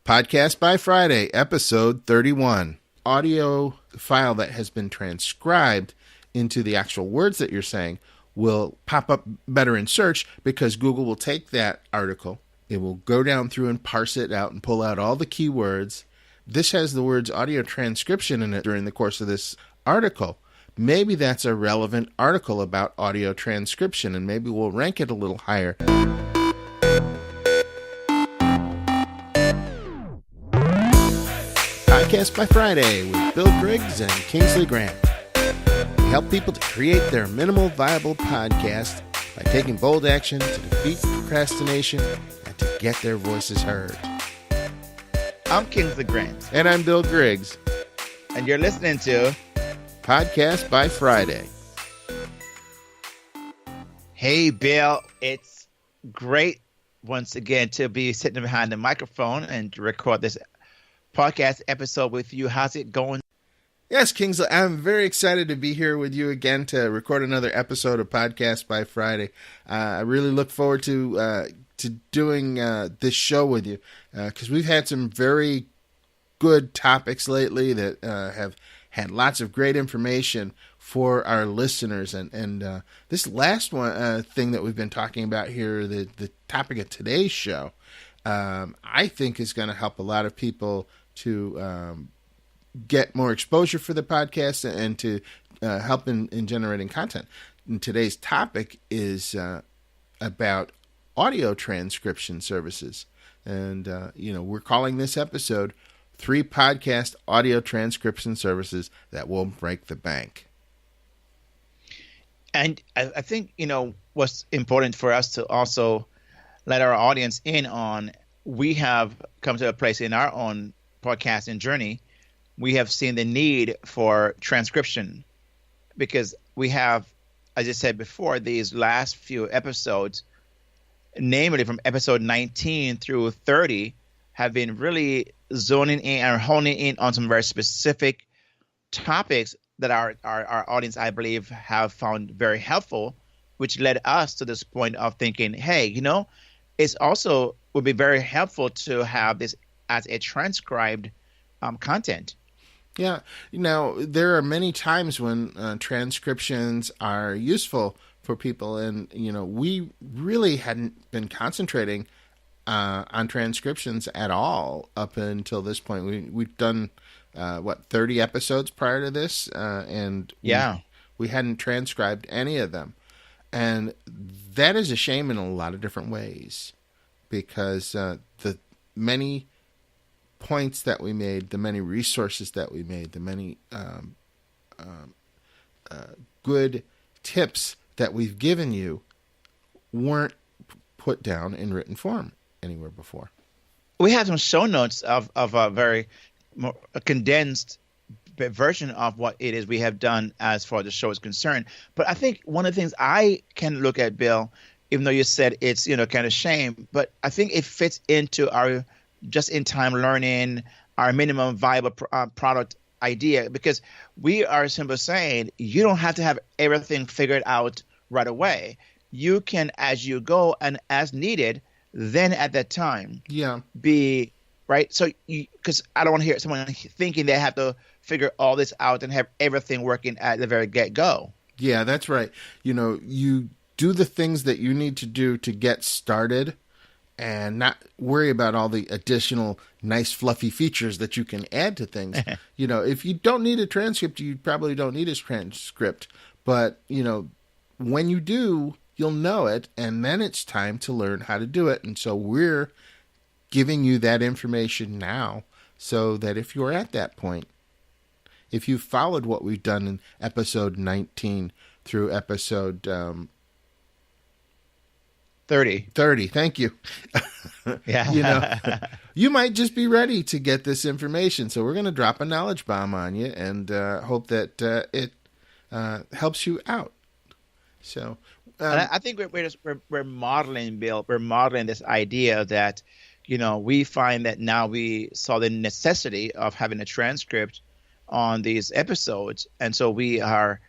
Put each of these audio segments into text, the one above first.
Podcast by Friday, episode 31. Audio file that has been transcribed into the actual words that you're saying will pop up better in search because Google will take that article. It will go down through and parse it out and pull out all the keywords. This has the words audio transcription in it during the course of this article. Maybe that's a relevant article about audio transcription, and maybe we'll rank it a little higher. Podcast by Friday with Bill Griggs and Kingsley Grant. We help people to create their minimal viable podcast by taking bold action to defeat procrastination and to get their voices heard. I'm Kingsley Grant. And I'm Bill Griggs. And you're listening to Podcast by Friday. Hey, Bill. It's great once again to be sitting behind the microphone and to record this podcast episode with you. How's it going? Yes, Kingsley, I'm very excited to be here with you again to record another episode of Podcast by Friday. I really look forward to doing this show with you because we've had some very good topics lately that have had lots of great information for our listeners. And this last one thing that we've been talking about here, the topic of today's show, I think is going to help a lot of people to get more exposure for the podcast and to help in generating content. And today's topic is about audio transcription services. And, we're calling this episode 3 podcast audio transcription services that won't break the bank. And I think, what's important for us to also let our audience in on, we have come to a place in our own podcasting journey. We have seen the need for transcription because we have, as I said before, these last few episodes, namely from episode 19 through 30, have been really zoning in and honing in on some very specific topics that our audience, I believe, have found very helpful, which led us to this point of thinking, hey, it's also would be very helpful to have this as a transcribed content. Yeah. There are many times when transcriptions are useful for people. And, we really hadn't been concentrating on transcriptions at all up until this point. We've done, 30 episodes prior to this? And we hadn't transcribed any of them. And that is a shame in a lot of different ways because the many points that we made, the many resources that we made, the many good tips that we've given you weren't put down in written form anywhere before. We have some show notes of a very condensed version of what it is we have done as far as the show is concerned. But I think one of the things I can look at, Bill, even though you said it's kind of shame, but I think it fits into our just-in-time learning, our minimum viable product idea, because we are simply saying you don't have to have everything figured out right away. You can, as you go and as needed, then at that time, be right. So, because I don't want to hear someone thinking they have to figure all this out and have everything working at the very get-go. Yeah, that's right. You do the things that you need to do to get started and not worry about all the additional nice fluffy features that you can add to things. If you don't need a transcript, you probably don't need a transcript. But, when you do, you'll know it, and then it's time to learn how to do it. And so we're giving you that information now so that if you're at that point, if you followed what we've done in episode 19 through episode 30, thank you. Yeah. You might just be ready to get this information. So we're going to drop a knowledge bomb on you and hope that it helps you out. So I think we're modeling, Bill. We're modeling this idea that, we find that now we saw the necessity of having a transcript on these episodes, and so we are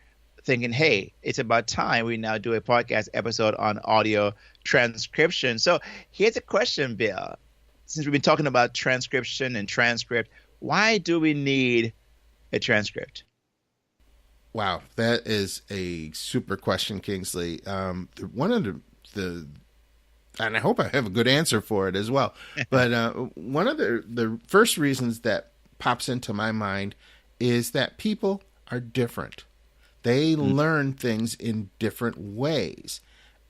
thinking, hey, it's about time we now do a podcast episode on audio transcription. So here's a question, Bill. since we've been talking about transcription and transcript, why do we need a transcript? Wow, that is a super question, Kingsley. One of the and I hope I have a good answer for it as well. But one of the first reasons that pops into my mind is that people are different. They learn things in different ways.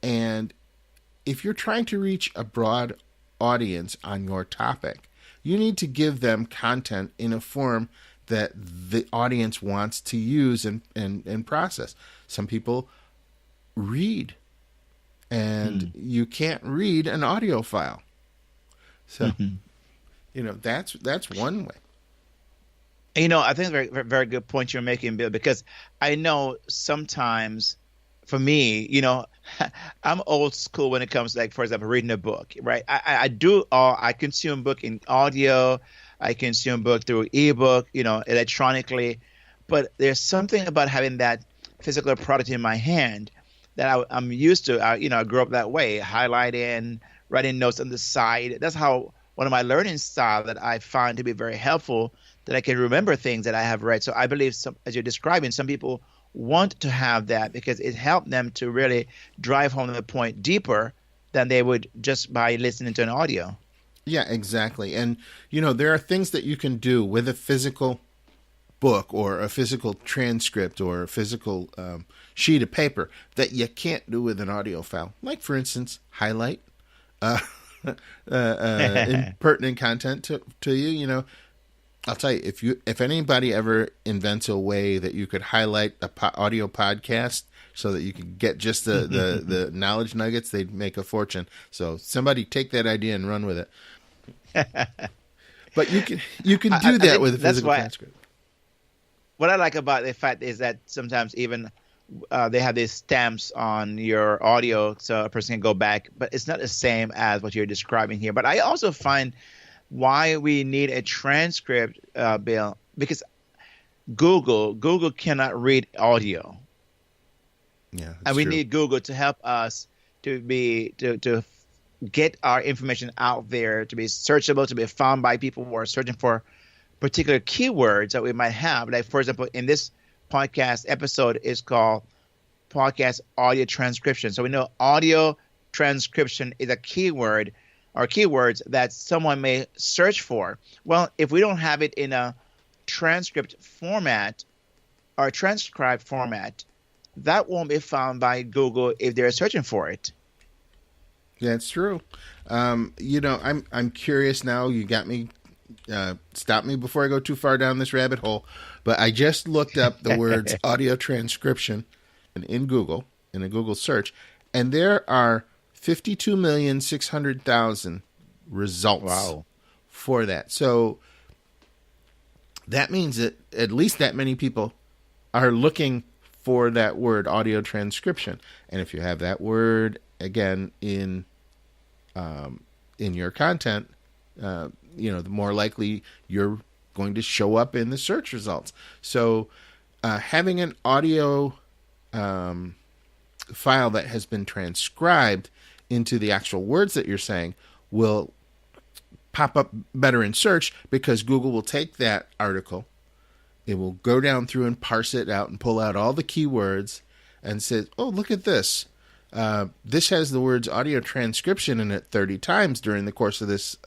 And if you're trying to reach a broad audience on your topic, you need to give them content in a form that the audience wants to use and process. Some people read, and you can't read an audio file. So, that's one way. I think it's a very, very good point you're making, Bill, because I know sometimes for me, I'm old school when it comes to, like, for example, reading a book, right? I consume book in audio. I consume book through eBook, electronically. But there's something about having that physical product in my hand that I'm used to. I grew up that way, highlighting, writing notes on the side. That's how one of my learning style that I find to be very helpful, that I can remember things that I have read. So I believe, as you're describing, some people want to have that because it helped them to really drive home the point deeper than they would just by listening to an audio. Yeah, exactly. And, there are things that you can do with a physical book or a physical transcript or a physical sheet of paper that you can't do with an audio file. Like, for instance, highlight pertinent content to you. I'll tell you, if anybody ever invents a way that you could highlight a audio podcast so that you could get just the knowledge nuggets, they'd make a fortune. So somebody take that idea and run with it. But you can do that with a physical transcript. What I like about the fact is that sometimes even they have these stamps on your audio so a person can go back, but it's not the same as what you're describing here. But I also find why we need a transcript, Bill, because Google cannot read audio. Yeah, and we true. need Google to help us to get our information out there, to be searchable, to be found by people who are searching for particular keywords that we might have. Like, for example, in this podcast episode is called Podcast Audio Transcription. So we know audio transcription is a keyword or keywords that someone may search for. Well, if we don't have it in a transcript format or transcribed format, that won't be found by Google if they're searching for it. That's true. I'm curious now. You got me. Stop me before I go too far down this rabbit hole. But I just looked up the words audio transcription in Google, in a Google search, and there are 52,600,000 results for that. So that means that at least that many people are looking for that word audio transcription. And if you have that word again in your content, the more likely you're going to show up in the search results. So having an audio file that has been transcribed into the actual words that you're saying will pop up better in search, because Google will take that article, it will go down through and parse it out and pull out all the keywords and say, oh, look at this. This has the words audio transcription in it 30 times during the course of this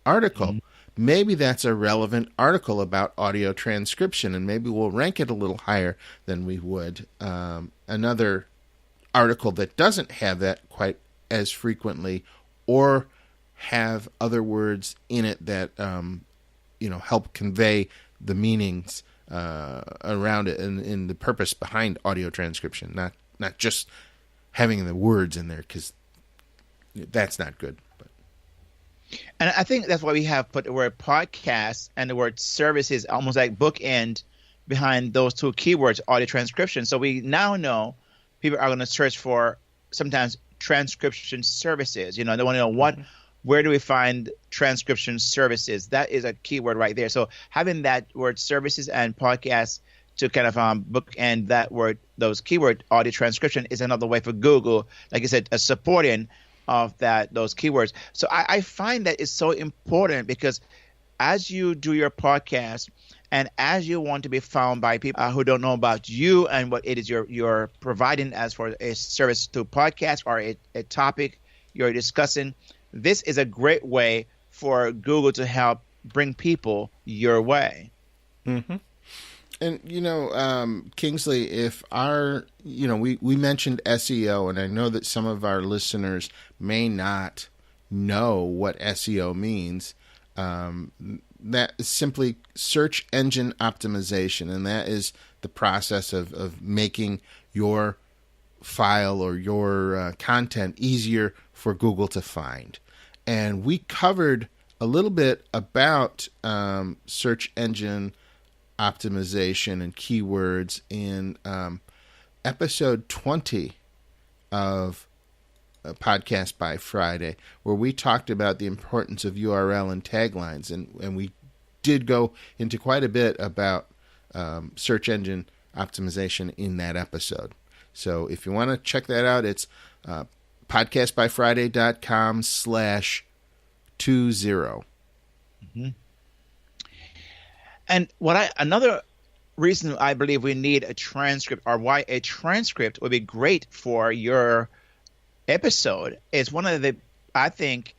article. Mm-hmm. Maybe that's a relevant article about audio transcription, and maybe we'll rank it a little higher than we would another article that doesn't have that quite as frequently, or have other words in it that help convey the meanings around it and the purpose behind audio transcription, not just having the words in there, because that's not good. But. And I think that's why we have put the word podcast and the word services almost like bookend behind those two keywords, audio transcription. So we now know people are going to search for sometimes transcription services. They want to know where do we find transcription services? That is a keyword right there. So having that word services and podcast to kind of bookend that word, those keyword audio transcription, is another way for Google, like I said, supporting of those keywords. So I find that it's so important because as you do your podcast and as you want to be found by people who don't know about you and what it is you're providing as for a service to podcast or a topic you're discussing, this is a great way for Google to help bring people your way. Mm-hmm. And, Kingsley, if we mentioned SEO, and I know that some of our listeners may not know what SEO means. That is simply search engine optimization, and that is the process of making your file or your content easier for Google to find. And we covered a little bit about search engine optimization and keywords in episode 20 of Podcast by Friday, where we talked about the importance of URL and taglines, and we did go into quite a bit about search engine optimization in that episode. So if you want to check that out, it's podcastbyfriday.com/20. Mm-hmm. And another reason I believe we need a transcript, or why a transcript would be great for your episode, is one of the, I think,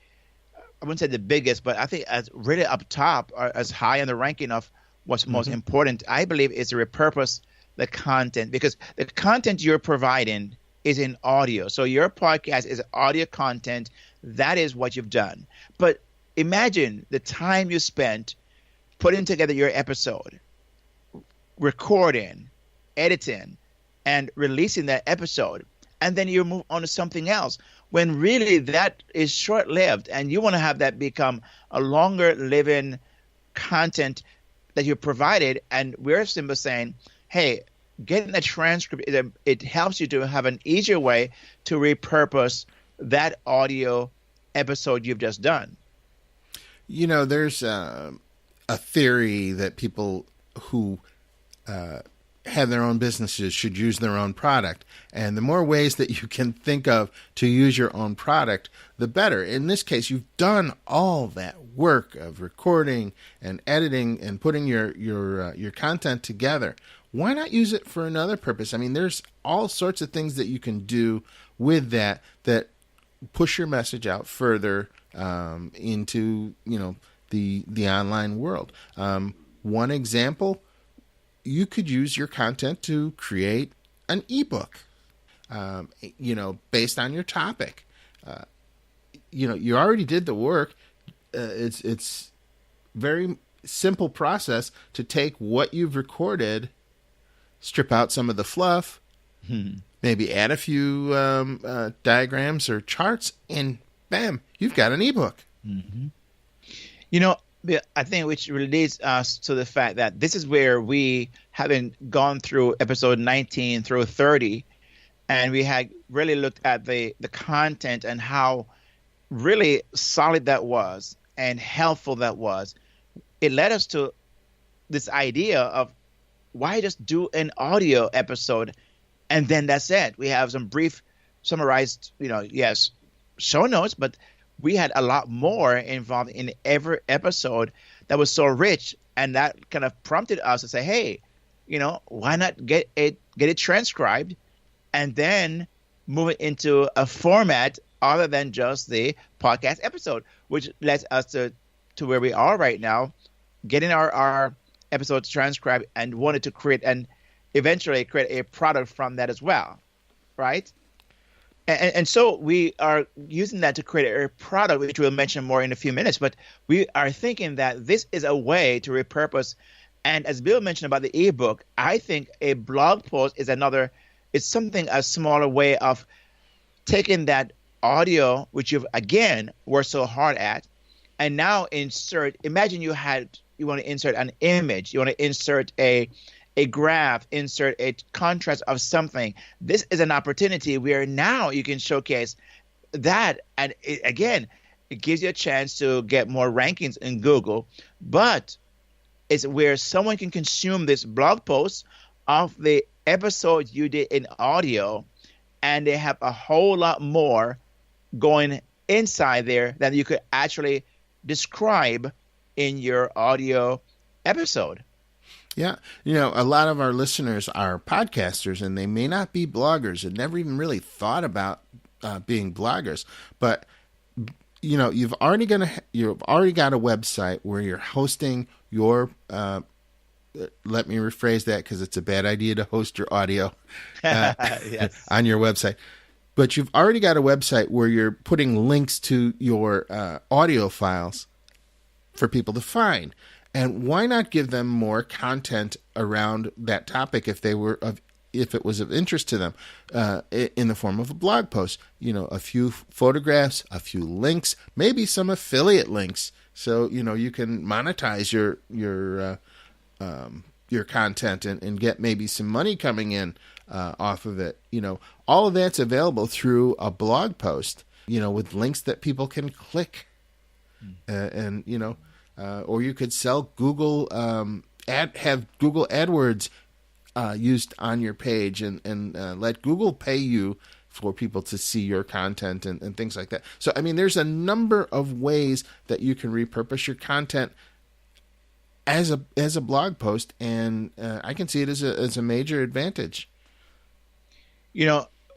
I wouldn't say the biggest, but I think as really up top, or as high in the ranking of what's most important, I believe, is to repurpose the content, because the content you're providing is in audio. So your podcast is audio content. That is what you've done. But imagine the time you spent putting together your episode, recording, editing, and releasing that episode, and then you move on to something else, when really that is short-lived, and you want to have that become a longer living content that you provided. And we're simply saying, hey, getting a transcript, it helps you to have an easier way to repurpose that audio episode you've just done. There's a theory that people who have their own businesses should use their own product. And the more ways that you can think of to use your own product, the better. In this case, you've done all that work of recording and editing and putting your content together. Why not use it for another purpose? I mean, there's all sorts of things that you can do with that push your message out further into, the online world. One example, you could use your content to create an eBook, based on your topic. You already did the work. It's very simple process to take what you've recorded, strip out some of the fluff, maybe add a few diagrams or charts, and bam, you've got an ebook. Mm-hmm. I think which leads us to the fact that this is where we, having gone through episode 19 through 30, and we had really looked at the content and how really solid that was and helpful that was. It led us to this idea of why just do an audio episode and then that's it. We have some brief summarized, show notes, but we had a lot more involved in every episode that was so rich, and that kind of prompted us to say, hey, why not get it transcribed and then move it into a format other than just the podcast episode, which led us to where we are right now, getting our episodes transcribed, and wanted to create and eventually create a product from that as well, right? And so we are using that to create a product, which we'll mention more in a few minutes. But we are thinking that this is a way to repurpose. And as Bill mentioned about the ebook, I think a blog post is a smaller way of taking that audio, which you've, again, worked so hard at, and now imagine you want to insert an image, you want to insert a graph, insert a contrast of something. This is an opportunity where now you can showcase that. And it gives you a chance to get more rankings in Google, but it's where someone can consume this blog post of the episode you did in audio, and they have a whole lot more going inside there that you could actually describe in your audio episode. Yeah. A lot of our listeners are podcasters, and they may not be bloggers and never even really thought about being bloggers. But, you've already got a website where you're hosting your, let me rephrase that because it's a bad idea to host your audio Yes. on your website. But you've already got a website where you're putting links to your audio files for people to find. And why not give them more content around that topic if it was of interest to them, in the form of a blog post? A few photographs, a few links, maybe some affiliate links, so you can monetize your content and get maybe some money coming in off of it. All of that's available through a blog post, with links that people can click, or you could sell Google, have Google AdWords used on your page, and let Google pay you for people to see your content and things like that. So, there's a number of ways that you can repurpose your content as a blog post, and I can see it as a major advantage.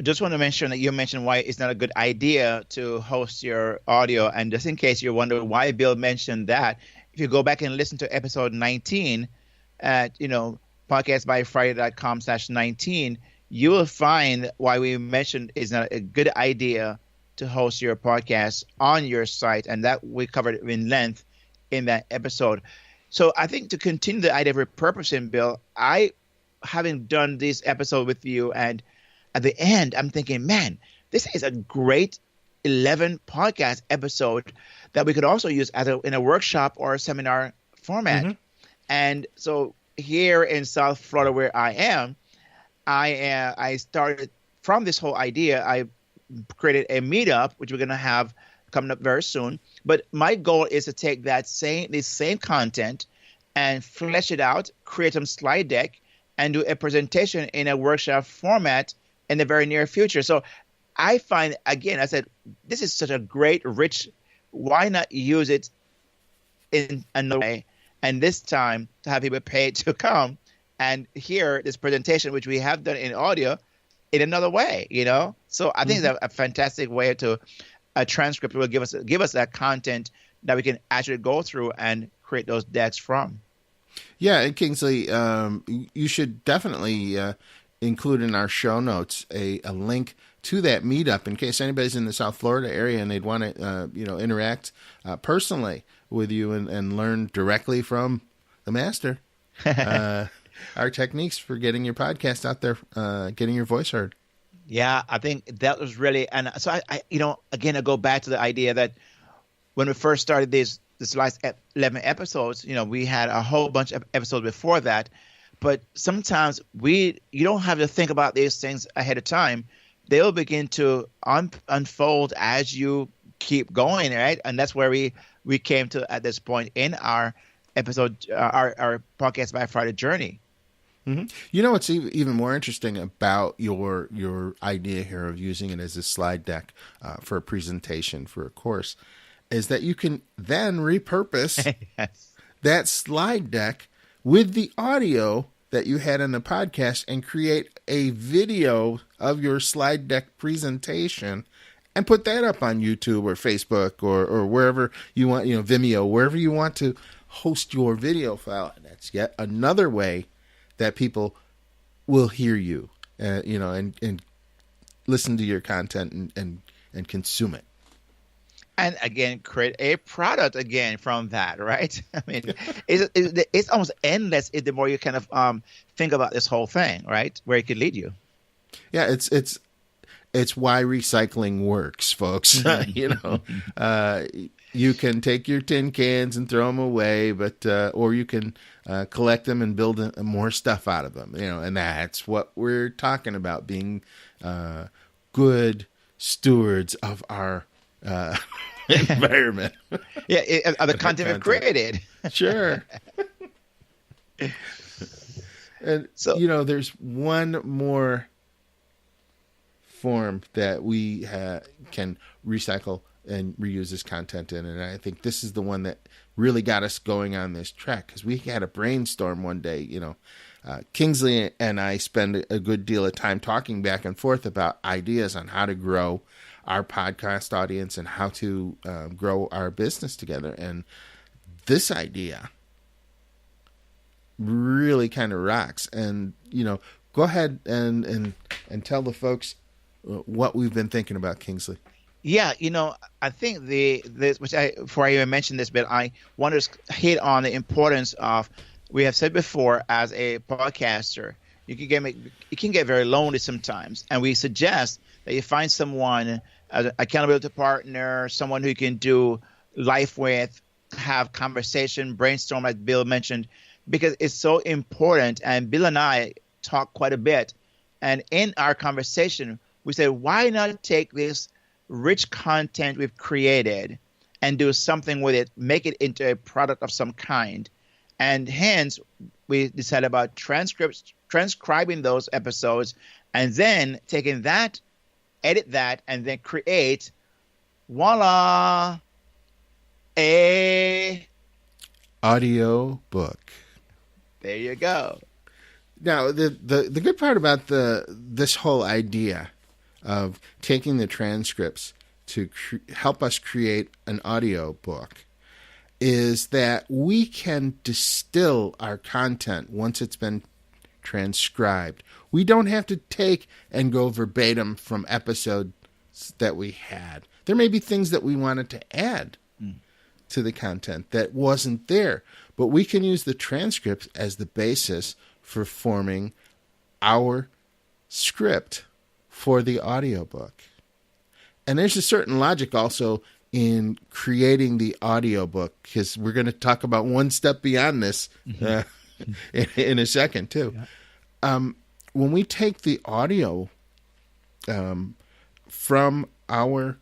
Just want to mention that you mentioned why it's not a good idea to host your audio. And just in case you're wondering why Bill mentioned that, if you go back and listen to episode 19 at, podcastbyfriday.com/19, you will find why we mentioned it's not a good idea to host your podcast on your site. And that we covered in length in that episode. So I think to continue the idea of repurposing, Bill, having done this episode with you, and at the end, I'm thinking, man, this is a great 11 podcast episode that we could also use in a workshop or a seminar format. Mm-hmm. And so here in South Florida, where I am, I started from this whole idea. I created a meetup, which we're going to have coming up very soon. But my goal is to take this same content and flesh it out, create some slide deck, and do a presentation in a workshop format in the very near future. So I find, again, I said, this is such a great, rich, why not use it in another way? And this time to have people pay to come and hear this presentation, which we have done in audio, in another way, So I think it's a fantastic way to a transcript will give us that content that we can actually go through and create those decks from. Yeah, and Kingsley, you should definitely include in our show notes a link to that meetup in case anybody's in the South Florida area and they'd want to interact personally with you and learn directly from the master our techniques for getting your podcast out there, getting your voice heard. Yeah, I think that was really, and so I again, I go back to the idea that when we first started this last 11 episodes, we had a whole bunch of episodes before that. But sometimes you don't have to think about these things ahead of time. They'll begin to unfold as you keep going, right? And that's where we came to at this point in our episode, our Podcast by Friday journey. Mm-hmm. What's even more interesting about your idea here of using it as a slide deck for a presentation for a course is that you can then repurpose yes. that slide deck with the audio that you had in the podcast and create a video of your slide deck presentation and put that up on YouTube or Facebook or wherever you want, Vimeo, wherever you want to host your video file. And that's yet another way that people will hear you, and listen to your content and consume it. And again, create a product again from that, right? I mean, it's almost endless the more you kind of think about this whole thing, right? Where it could lead you. Yeah, it's why recycling works, folks. You can take your tin cans and throw them away, but or you can collect them and build more stuff out of them. And that's what we're talking about: being good stewards of our environment. Yeah, of the content we've created. Sure. And so, there's one more form that we can recycle and reuse this content in. And I think this is the one that really got us going on this track, because we had a brainstorm one day. Kingsley and I spend a good deal of time talking back and forth about ideas on how to grow our podcast audience and how to grow our business together. And this idea really kind of rocks. And, go ahead and tell the folks what we've been thinking about, Kingsley. Yeah, I think before I even mention this bit, I want to hit on the importance of, we have said before, as a podcaster, it can get very lonely sometimes, and we suggest that you find someone, an accountability partner, someone who you can do life with, have conversation, brainstorm, like Bill mentioned, because it's so important. And Bill and I talk quite a bit, and in our conversation, we said, why not take this rich content we've created and do something with it, make it into a product of some kind. And hence, we decided about transcribing those episodes, and then taking that, edit that, and then create, voila, a audio book. There you go. Now, the good part about this whole idea of taking the transcripts to help us create an audio book is that we can distill our content once it's been transcribed. We don't have to take and go verbatim from episodes that we had. There may be things that we wanted to add to the content that wasn't there, but we can use the transcripts as the basis for forming our script for the audiobook. And there's a certain logic also in creating the audiobook, because we're going to talk about one step beyond this in a second too. Yeah. When we take the audio from our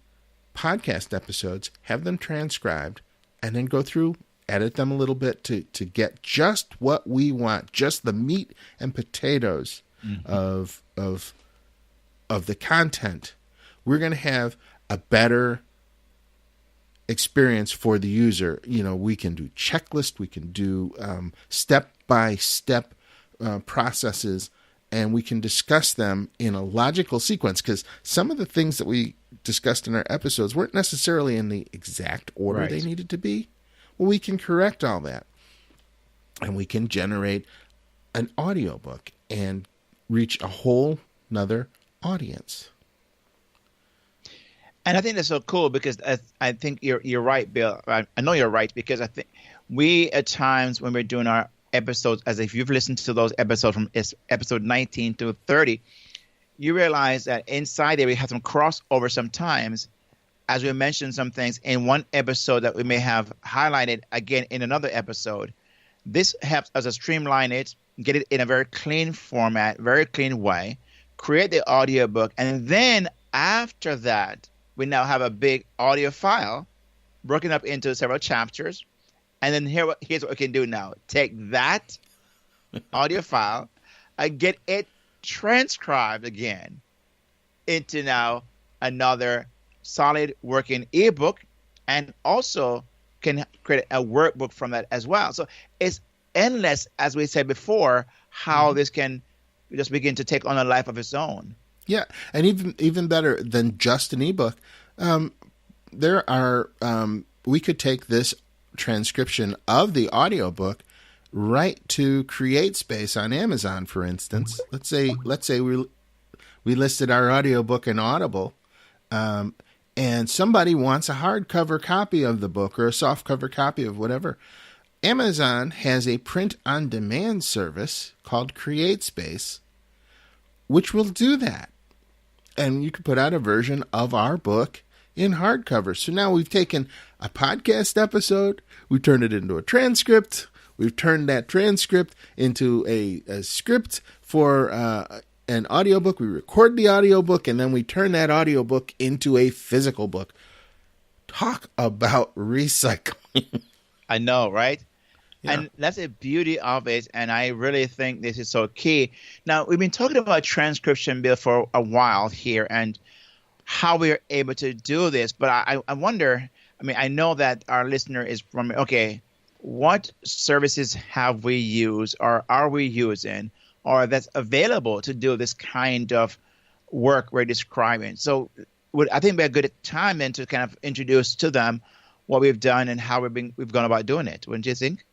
podcast episodes, have them transcribed, and then go through, edit them a little bit to get just what we want, just the meat and potatoes of the content, we're going to have a better experience for the user. We can do checklists, we can do step-by-step processes, and we can discuss them in a logical sequence, because some of the things that we discussed in our episodes weren't necessarily in the exact order they needed to be. Well, we can correct all that, and we can generate an audiobook and reach a whole nother audience. And I think that's so cool, because I think you're right, Bill. I know you're right, because I think we, at times when we're doing our episodes, as if you've listened to those episodes from episode 19 to 30, you realize that inside there we have some crossover sometimes, as we mentioned some things in one episode that we may have highlighted again in another episode. This helps us to streamline it, get it in a very clean format, very clean way, create the audiobook, and then after that, we now have a big audio file broken up into several chapters. And then here's what we can do now. Take that audio file and get it transcribed again into now another solid working ebook, and also can create a workbook from that as well. So it's endless, as we said before, how this can just begin to take on a life of its own. Yeah, and even better than just an ebook, there are we could take this transcription of the audiobook right to CreateSpace on Amazon, for instance. Let's say we listed our audiobook in Audible, and somebody wants a hardcover copy of the book or a softcover copy of whatever. Amazon has a print-on-demand service called CreateSpace, which will do that. And you can put out a version of our book in hardcover. So now we've taken a podcast episode, we've turned it into a transcript, we've turned that transcript into a script for an audiobook, we record the audiobook, and then we turn that audiobook into a physical book. Talk about recycling. I know, right? Yeah. And that's the beauty of it. And I really think this is so key. Now, we've been talking about transcription, Bill, for a while here and how we are able to do this. But I wonder, I mean, I know that our listener is from, okay, what services have we used or are we using or that's available to do this kind of work we're describing? So I think it'd be a good time then to kind of introduce to them what we've done and how we've gone about doing it. Wouldn't you think?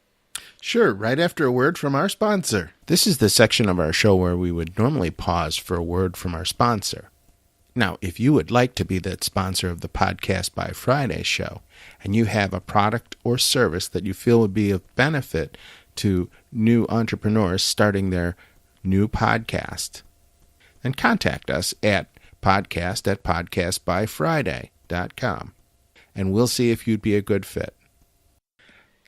Sure, right after a word from our sponsor. This is the section of our show where we would normally pause for a word from our sponsor. Now, if you would like to be the sponsor of the Podcast by Friday show, and you have a product or service that you feel would be of benefit to new entrepreneurs starting their new podcast, then contact us at podcast@podcastbyfriday.com, and we'll see if you'd be a good fit.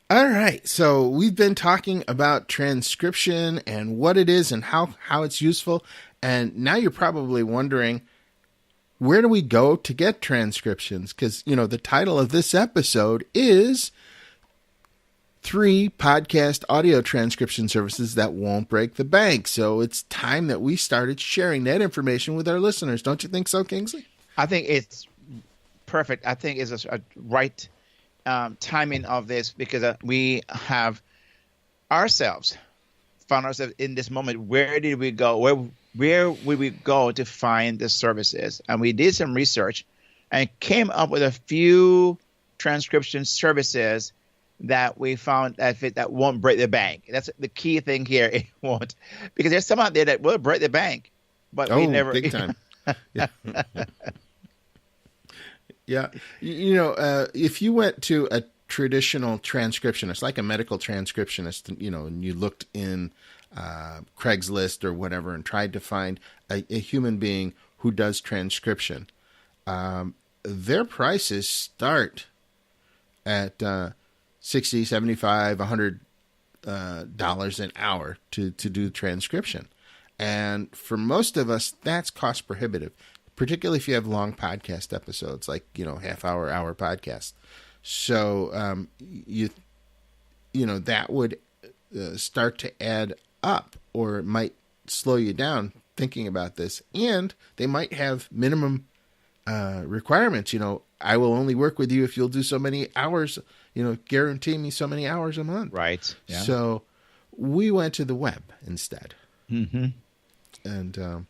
All right, so we've been talking about transcription and what it is and how it's useful, and now you're probably wondering, where do we go to get transcriptions? Because, the title of this episode is 3 podcast audio transcription services that won't break the bank. So it's time that we started sharing that information with our listeners. Don't you think so, Kingsley? I think it's perfect. I think it's a right timing of this because we have found ourselves in this moment. Where did we go? Where would we go to find the services? And we did some research and came up with a few transcription services that we found that won't break the bank. That's the key thing here. It won't, because there's some out there that will break the bank, but we never. Big time. Yeah. Yeah. If you went to a traditional transcriptionist, like a medical transcriptionist, and you looked in Craigslist or whatever and tried to find a human being who does transcription, their prices start at $60, $75, $100 an hour to do transcription. And for most of us, that's cost prohibitive, particularly if you have long podcast episodes, like, half hour podcast. So, that would start to add up, or it might slow you down thinking about this. And they might have minimum requirements. I will only work with you if you'll do so many hours, guarantee me so many hours a month. Right. Yeah. So we went to the web instead. Mm-hmm. And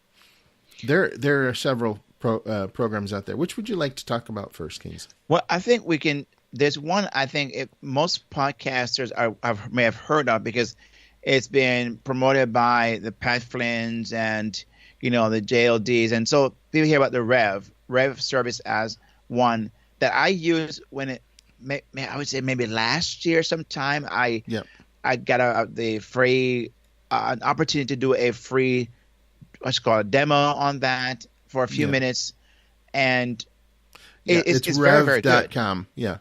there are several programs out there. Which would you like to talk about first, Kingsley? Well, I think we can. There's one I think most podcasters may have heard of because it's been promoted by the Pat Flynn's and the JLDs, and so people hear about the Rev service as one that I use when I would say maybe last year sometime. I got the free an opportunity to do a free what's called a demo on that for a few minutes, and it's Rev.com. Very, very good. Yeah,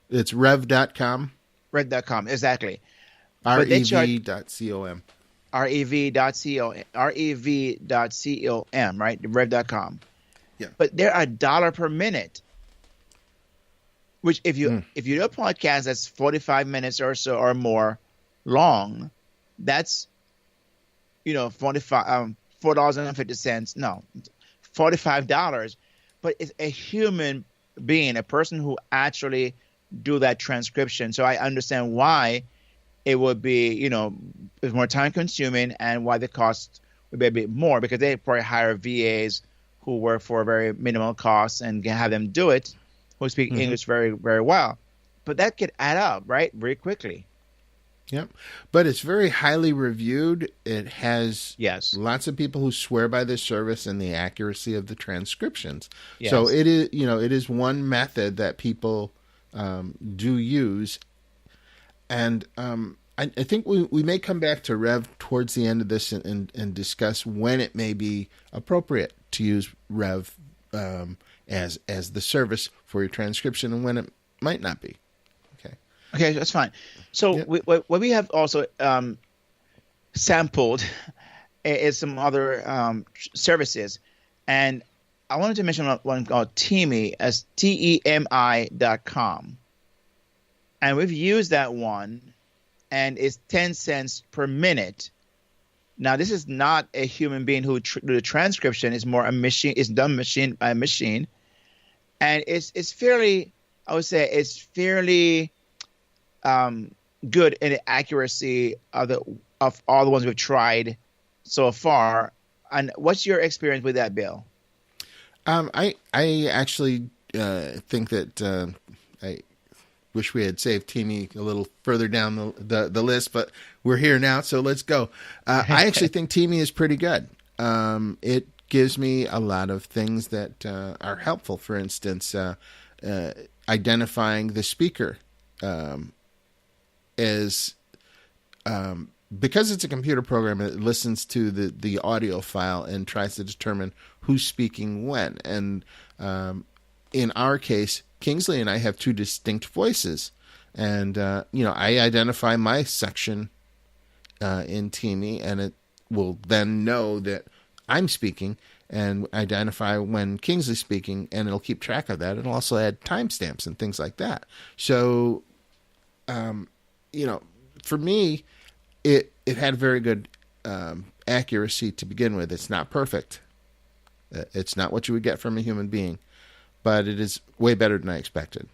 it's Rev.com. Rev.com, exactly. Rev.com. Rev.com, right? Rev.com. Yeah. But they're $1 per minute, which if you do a podcast that's 45 minutes or so or more long, that's $4.50. No, $45. But it's a human being, a person who actually do that transcription. So I understand why it would be, it's more time consuming and why the cost would be a bit more, because they probably hire VAs who work for a very minimal cost and can have them do it, who speak English very, very well. But that could add up, right? Very quickly. Yep. But it's very highly reviewed. It has lots of people who swear by this service and the accuracy of the transcriptions. Yes. So it is one method that people do use. And I think we may come back to Rev towards the end of this and discuss when it may be appropriate to use Rev as the service for your transcription and when it might not be. Okay, that's fine. So what we have also sampled is some other services, and I wanted to mention one called Temi, as TEMI.com, and we've used that one and it's 10 cents per minute. Now, this is not a human being who do the transcription. It's more a machine. It's done machine by machine, and it's fairly. I would say it's fairly good in the accuracy of all the ones we've tried so far. And what's your experience with that, Bill? I actually think that I wish we had saved Temi a little further down the list, but we're here now, so let's go. I actually think Temi is pretty good. It gives me a lot of things that are helpful. For instance, identifying the speaker is because it's a computer program. It listens to the audio file and tries to determine who's speaking when. And in our case, Kingsley and I have two distinct voices, and I identify my section in Temi, and it will then know that I'm speaking and identify when Kingsley's speaking, and it'll keep track of that. It'll also add timestamps and things like that. So, for me, it had very good accuracy to begin with. It's not perfect. It's not what you would get from a human being, but it is way better than I expected.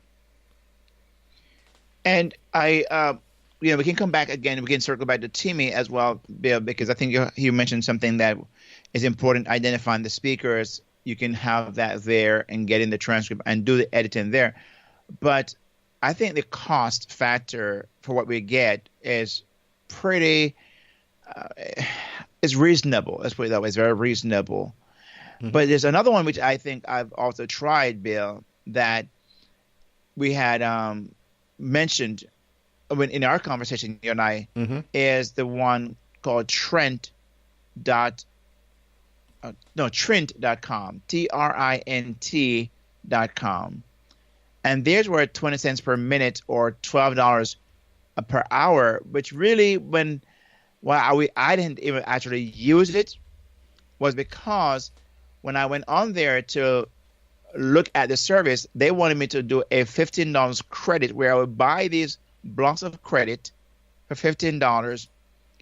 And we can come back again. We can circle back to Temi as well, Bill, because I think you mentioned something that is important, identifying the speakers. You can have that there and get in the transcript and do the editing there. But I think the cost factor for what we get is pretty is reasonable. Let's put it that way. It's very reasonable. Mm-hmm. But there's another one which I think I've also tried, Bill, that we had mentioned in our conversation, you and I, mm-hmm. is the one called Trentcom, Trint.com. And theirs were 20 cents per minute or $12 per hour, which really, I didn't even actually use it, was because when I went on there to look at the service, they wanted me to do a $15 credit where I would buy these blocks of credit for $15,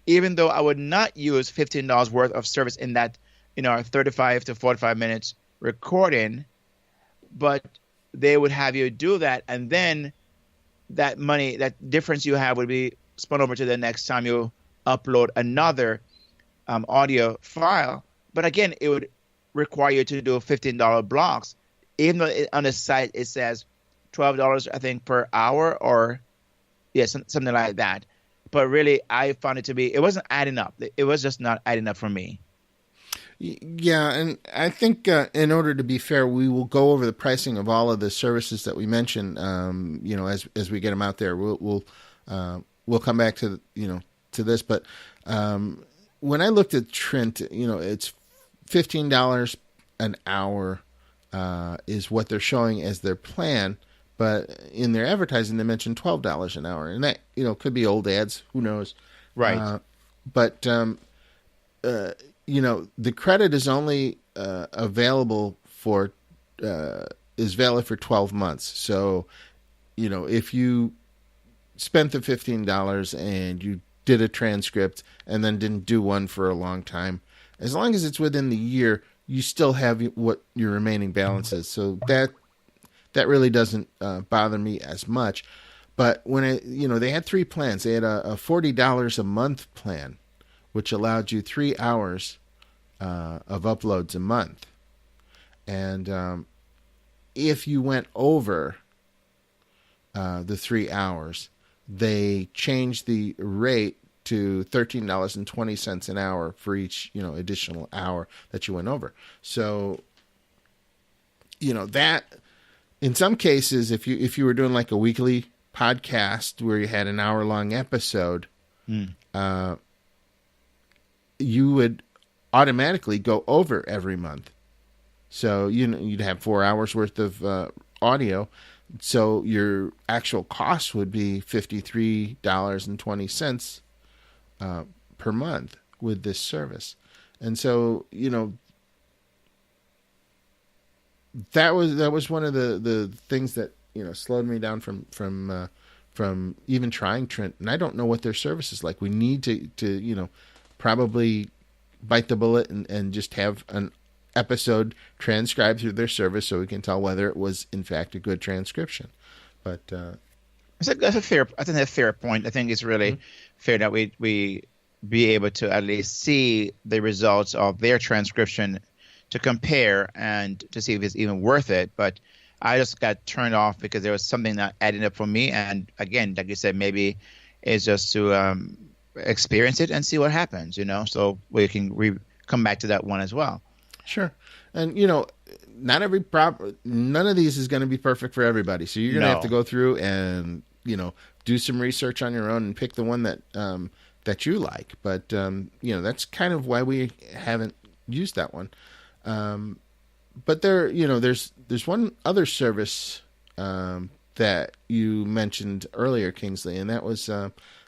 even though I would not use $15 worth of service in that, 35 to 45 minutes recording, but they would have you do that, and then that money, that difference you have, would be spun over to the next time you upload another audio file. But again, it would require you to do $15 blocks, even though on the site it says $12, I think, per hour, or something like that. But really, I found it to be, it wasn't adding up. It was just not adding up for me. Yeah, and I think in order to be fair, we will go over the pricing of all of the services that we mentioned. As we get them out there, we'll come back to to this. But when I looked at Trint, it's $15 an hour is what they're showing as their plan. But in their advertising, they mentioned $12 an hour, and that could be old ads. Who knows? Right. The credit is only available for is valid for 12 months. So, if you spent the $15 and you did a transcript and then didn't do one for a long time, as long as it's within the year, you still have what your remaining balance is. So that really doesn't bother me as much. But when they had three plans. They had a $40 a month plan, which allowed you 3 hours of uploads a month. And if you went over the 3 hours, they changed the rate to $13.20 an hour for each additional hour that you went over. So that in some cases, if you were doing like a weekly podcast where you had an hour-long episode, you would automatically go over every month. So you'd have 4 hours worth of audio. So your actual cost would be $53.20 per month with this service. And so that was one of the things that slowed me down from even trying Trint, and I don't know what their service is like. We need to probably bite the bullet and just have an episode transcribed through their service so we can tell whether it was in fact a good transcription. But that's a fair. I think that's a fair point. I think it's really fair that we be able to at least see the results of their transcription to compare and to see if it's even worth it. But I just got turned off because there was something not adding up for me. And again, like you said, maybe it's just to experience it and see what happens, so we can come back to that one as well. Sure. And, none of these is going to be perfect for everybody. So you're going to have to go through and, do some research on your own and pick the one that you like. But, that's kind of why we haven't used that one. But there's one other service that you mentioned earlier, Kingsley, and that was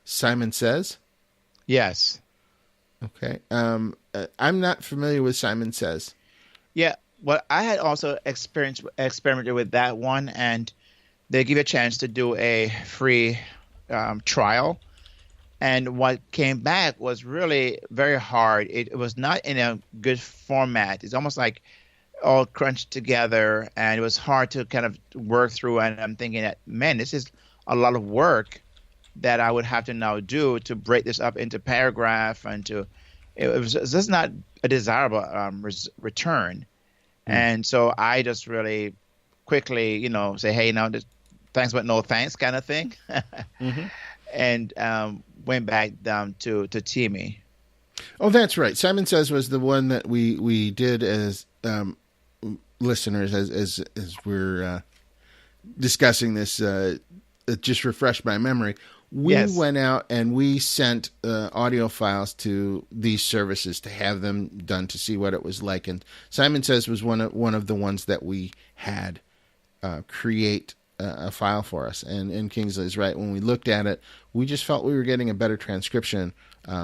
Simon Says. Yes. Okay. I'm not familiar with Simon Says. Yeah. Well, I had also experimented with that one, and they give you a chance to do a free trial. And what came back was really very hard. It was not in a good format. It's almost like all crunched together, and it was hard to kind of work through. And I'm thinking that, man, this is a lot of work that I would have to now do to break this up into paragraph and it was just not a desirable return. And so I just really quickly, say, hey, thanks but no thanks kind of thing. And went back down to Temi. Oh, that's right. Simon Says was the one that we did as listeners as we're discussing this. It just refreshed my memory. We went out and we sent audio files to these services to have them done to see what it was like. And Simon Says was one of the ones that we had create a file for us. And Kingsley is right. When we looked at it, we just felt we were getting a better transcription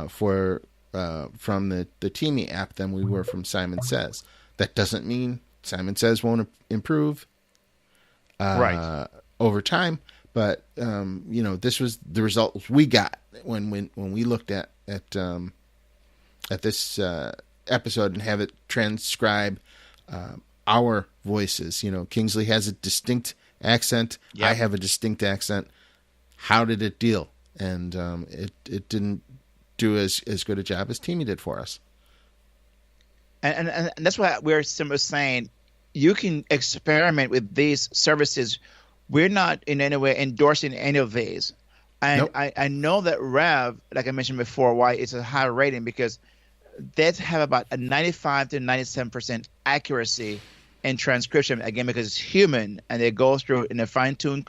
from the Temi app than we were from Simon Says. That doesn't mean Simon Says won't improve over time. But this was the results we got when we looked at this episode and have it transcribe our voices. Kingsley has a distinct accent. Yep. I have a distinct accent. How did it deal? And it didn't do as good a job as Temi did for us. And that's why we're simply saying you can experiment with these services. We're not in any way endorsing any of these. And nope. I know that Rev, like I mentioned before, why it's a high rating, because they have about a 95 to 97% accuracy in transcription, again, because it's human, and it goes through in a fine-tooth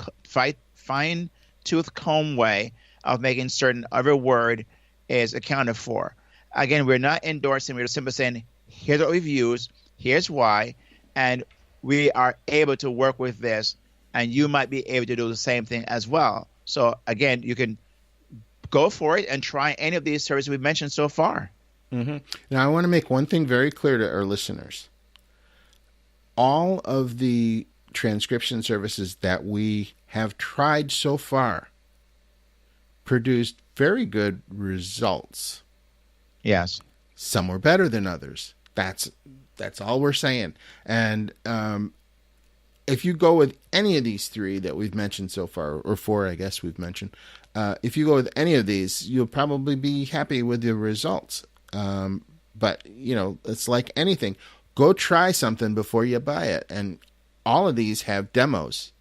comb way of making certain every word is accounted for. Again, we're not endorsing. We're simply saying, here's what we've used, here's why, and we are able to work with this. And you might be able to do the same thing as well. So, again, you can go for it and try any of these services we've mentioned so far. Mm-hmm. Now, I want to make one thing very clear to our listeners. All of the transcription services that we have tried so far produced very good results. Yes. Some were better than others. That's all we're saying. And if you go with any of these three that we've mentioned so far, or four, I guess we've mentioned, if you go with any of these, you'll probably be happy with the results. But, it's like anything. Go try something before you buy it. And all of these have demos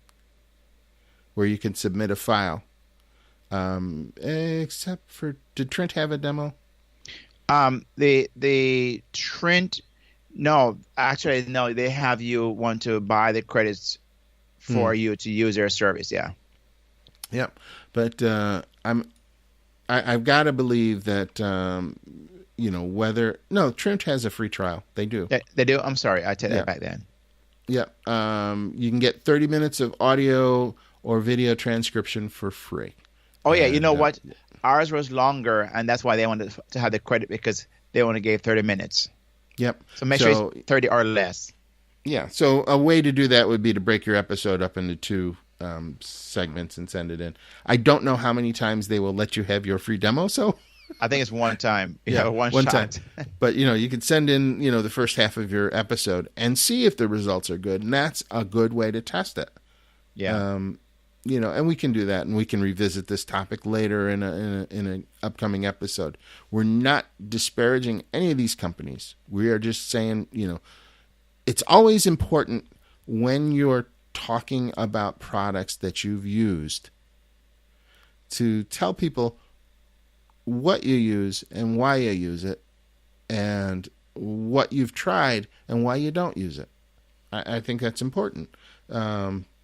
where you can submit a file. Except for, did Trint have a demo? The Trint... No, actually, no. They have you want to buy the credits for you to use their service. Yeah. Yep. But I've got to believe that Trint has a free trial. They do. They do. I'm sorry, I take that back then. Yep. You can get 30 minutes of audio or video transcription for free. Oh yeah, you know what? Ours was longer, and that's why they wanted to have the credit, because they only gave 30 minutes. Yep. So make sure it's 30 or less. Yeah. So a way to do that would be to break your episode up into two segments and send it in. I don't know how many times they will let you have your free demo. So I think it's one time. One shot. time. But you can send in the first half of your episode and see if the results are good, and that's a good way to test it. Yeah. And we can do that, and we can revisit this topic later in an upcoming episode. We're not disparaging any of these companies. We are just saying, it's always important when you're talking about products that you've used to tell people what you use and why you use it, and what you've tried and why you don't use it. I think that's important.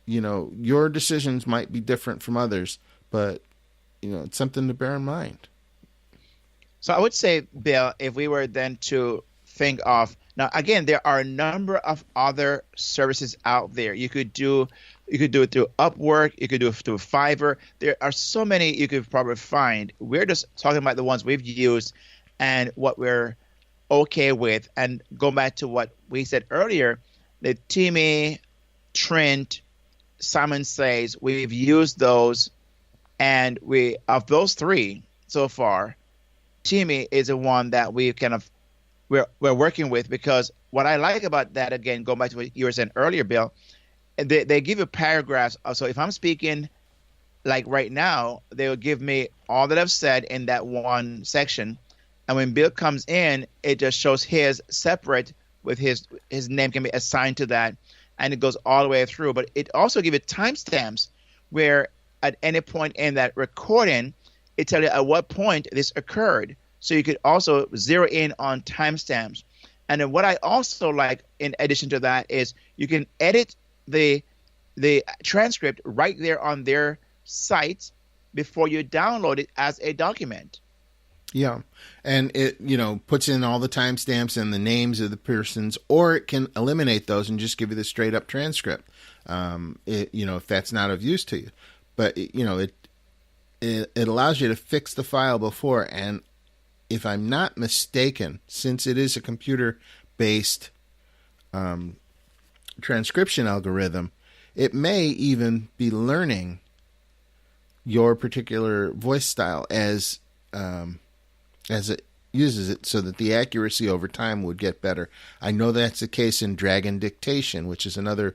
Your decisions might be different from others, but it's something to bear in mind. So I would say, Bill, if we were then to think of, now again, there are a number of other services out there. You could do it through Upwork, you could do it through Fiverr. There are so many you could probably find. We're just talking about the ones we've used and what we're okay with. And going back to what we said earlier, the Temi, Trint, Simon Says, we've used those, and of those three so far, Temi is the one that we're working with, because what I like about that, again, going back to what you were saying earlier, Bill, they give you paragraphs. So if I'm speaking like right now, they will give me all that I've said in that one section, and when Bill comes in, it just shows his separate with his name can be assigned to that. And it goes all the way through. But it also gives you timestamps where at any point in that recording, it tells you at what point this occurred. So you could also zero in on timestamps. And then what I also like in addition to that is you can edit the transcript right there on their site before you download it as a document. Yeah. And it, puts in all the timestamps and the names of the persons, or it can eliminate those and just give you the straight up transcript. If that's not of use to you, but it allows you to fix the file before. And if I'm not mistaken, since it is a computer based, transcription algorithm, it may even be learning your particular voice style as it uses it, so that the accuracy over time would get better. I know that's the case in Dragon Dictation, which is another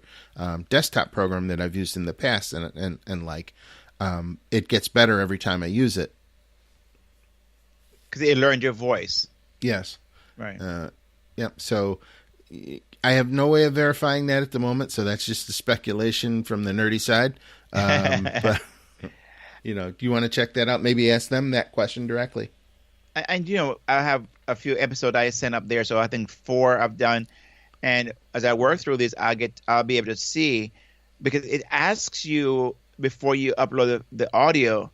desktop program that I've used in the past, and it gets better every time I use it. Because it learned your voice. Yes. Right. Yeah. So I have no way of verifying that at the moment, so that's just a speculation from the nerdy side. But do you want to check that out? Maybe ask them that question directly. And I have a few episodes I sent up there, so I think 4 I've done. And as I work through this, I'll be able to see, because it asks you before you upload the audio,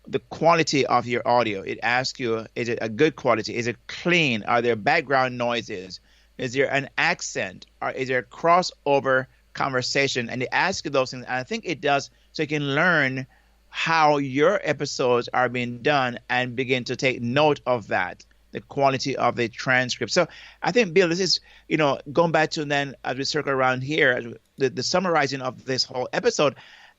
the quality of your audio. It asks you, is it a good quality? Is it clean? Are there background noises? Is there an accent? Or is there a crossover conversation? And it asks you those things. And I think it does, so you can learn how your episodes are being done and begin to take note of that, the quality of the transcript. So I think, Bill, this is, going back to then as we circle around here, the summarizing of this whole episode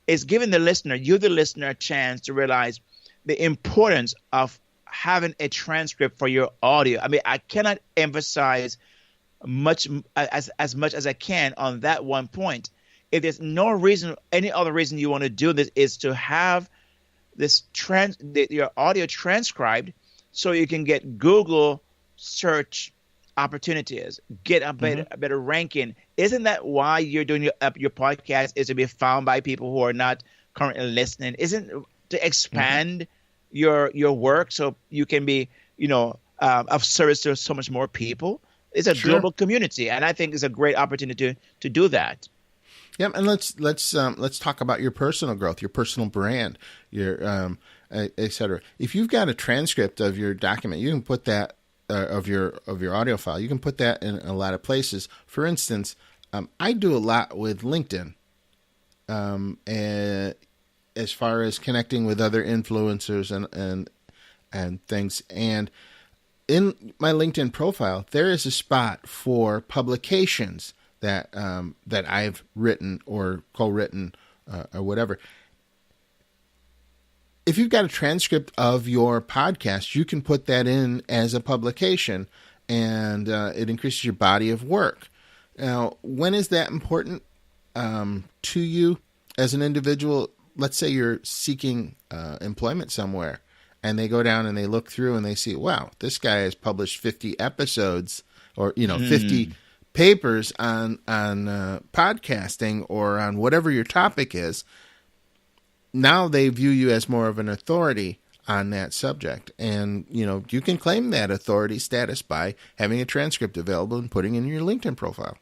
is giving the listener, a chance to realize the importance of having a transcript for your audio. I mean, I cannot emphasize as much as I can on that one point. If there's no reason, any other reason you want to do this is to have this your audio transcribed, so you can get Google search opportunities, get a better ranking. Isn't that why you're doing your podcast, is to be found by people who are not currently listening? Isn't to expand your work so you can be of service to so much more people? It's a global community, and I think it's a great opportunity to do that. Yeah, and let's talk about your personal growth, your personal brand, your et cetera. If you've got a transcript of your document, you can put that of your audio file. You can put that in a lot of places. For instance, I do a lot with LinkedIn, and as far as connecting with other influencers and things. And in my LinkedIn profile, there is a spot for publications that I've written or co-written or whatever. If you've got a transcript of your podcast, you can put that in as a publication, and it increases your body of work. Now, when is that important to you as an individual? Let's say you're seeking employment somewhere, and they go down and they look through and they see, wow, this guy has published 50 episodes or 50 papers on podcasting or on whatever your topic is. Now they view you as more of an authority on that subject. And, you can claim that authority status by having a transcript available and putting it in your LinkedIn profile.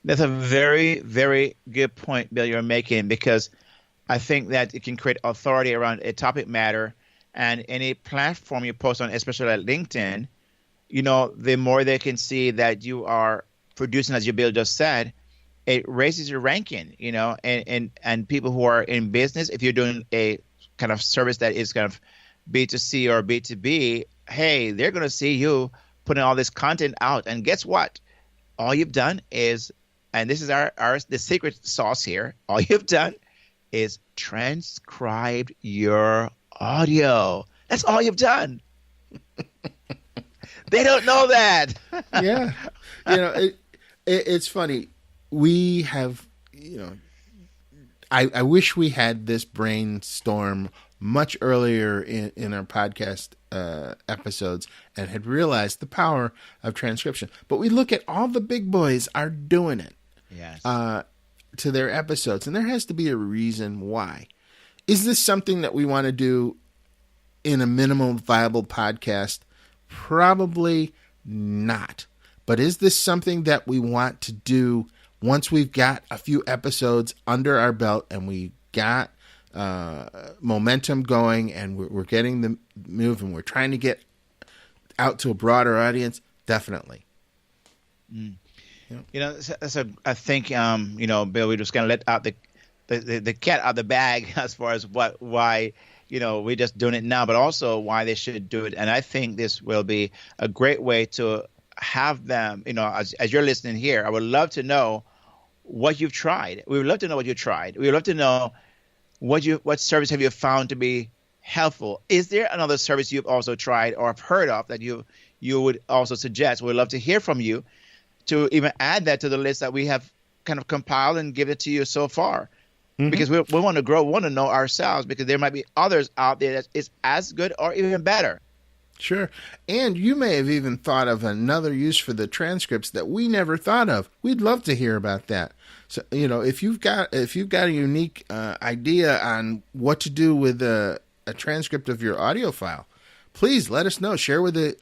That's a very, very good point, Bill, you're making, because I think that it can create authority around a topic matter, and any platform you post on, especially like LinkedIn, the more they can see that you are producing, as you Bill just said, it raises your ranking, and people who are in business, if you're doing a kind of service that is kind of B2C or B2B, hey, they're going to see you putting all this content out. And guess what? All you've done is, and this is the secret sauce here, all you've done is transcribed your audio. That's all you've done. They don't know that. Yeah. It's funny. We have, I wish we had this brainstorm much earlier in our podcast episodes and had realized the power of transcription. But we look at all the big boys are doing it. Yes. To their episodes, and there has to be a reason why. Is this something that we want to do in a minimum viable podcast? Probably not. But is this something that we want to do once we've got a few episodes under our belt and we got momentum going and we're getting the move and we're trying to get out to a broader audience? Definitely. That's I think, Bill, we're just going to let out the cat out of the bag as far as why we're just doing it now, but also why they should do it. And I think this will be a great way to have them, as you're listening here, I would love to know what you've tried. We would love to know what you tried. We would love to know what service have you found to be helpful. Is there another service you've also tried or have heard of that you would also suggest? We'd love to hear from you to even add that to the list that we have kind of compiled and give it to you so far. Because we want to grow, we want to know ourselves, because there might be others out there that is as good or even better. Sure. And you may have even thought of another use for the transcripts that we never thought of. We'd love to hear about that. So, if you've got a unique idea on what to do with a transcript of your audio file, please let us know. Share with the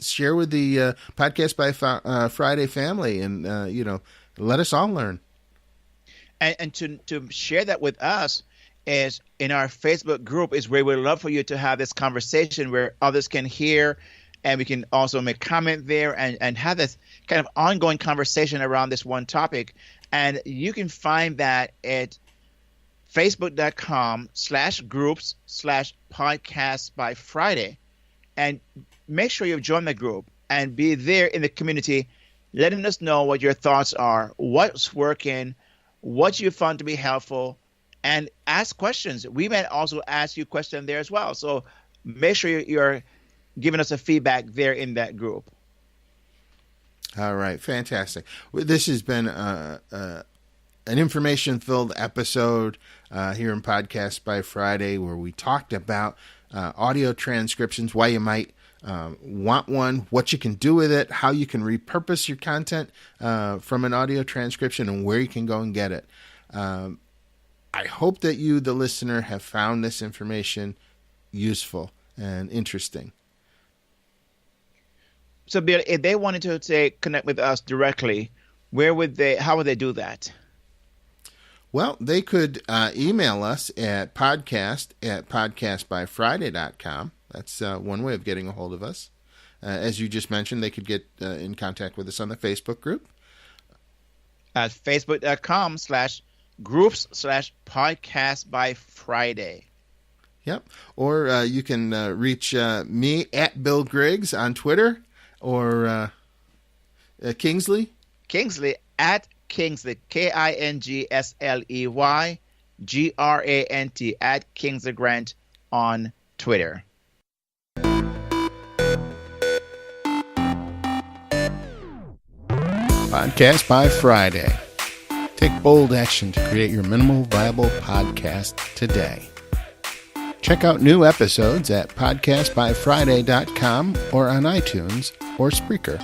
Podcast by Friday family, and let us all learn. And to share that with us is in our Facebook group, is where we'd love for you to have this conversation where others can hear, and we can also make comment there and have this kind of ongoing conversation around this one topic. And you can find that at facebook.com/groups/podcasts by Friday. And make sure you join the group and be there in the community, letting us know what your thoughts are, what's working, what you found to be helpful, and ask questions. We might also ask you questions there as well. So make sure you're giving us a feedback there in that group. All right. Fantastic. This has been an information-filled episode here in Podcast by Friday, where we talked about audio transcriptions, why you might want one, what you can do with it, how you can repurpose your content from an audio transcription, and where you can go and get it. I hope that you, the listener, have found this information useful and interesting. So, Bill, if they wanted to, say, connect with us directly, how would they do that? Well, they could email us at podcast@podcastbyfriday.com. That's one way of getting a hold of us. As you just mentioned, they could get in contact with us on the Facebook group. At facebook.com/groups/podcastbyfriday. Yep. Or you can reach me at Bill Griggs on Twitter, or Kingsley. Kingsley at Kingsley, Kingsley, Grant at Kingsley Grant on Twitter. Podcast by Friday. Take bold action to create your minimal viable podcast today. Check out new episodes at podcastbyfriday.com or on iTunes or Spreaker.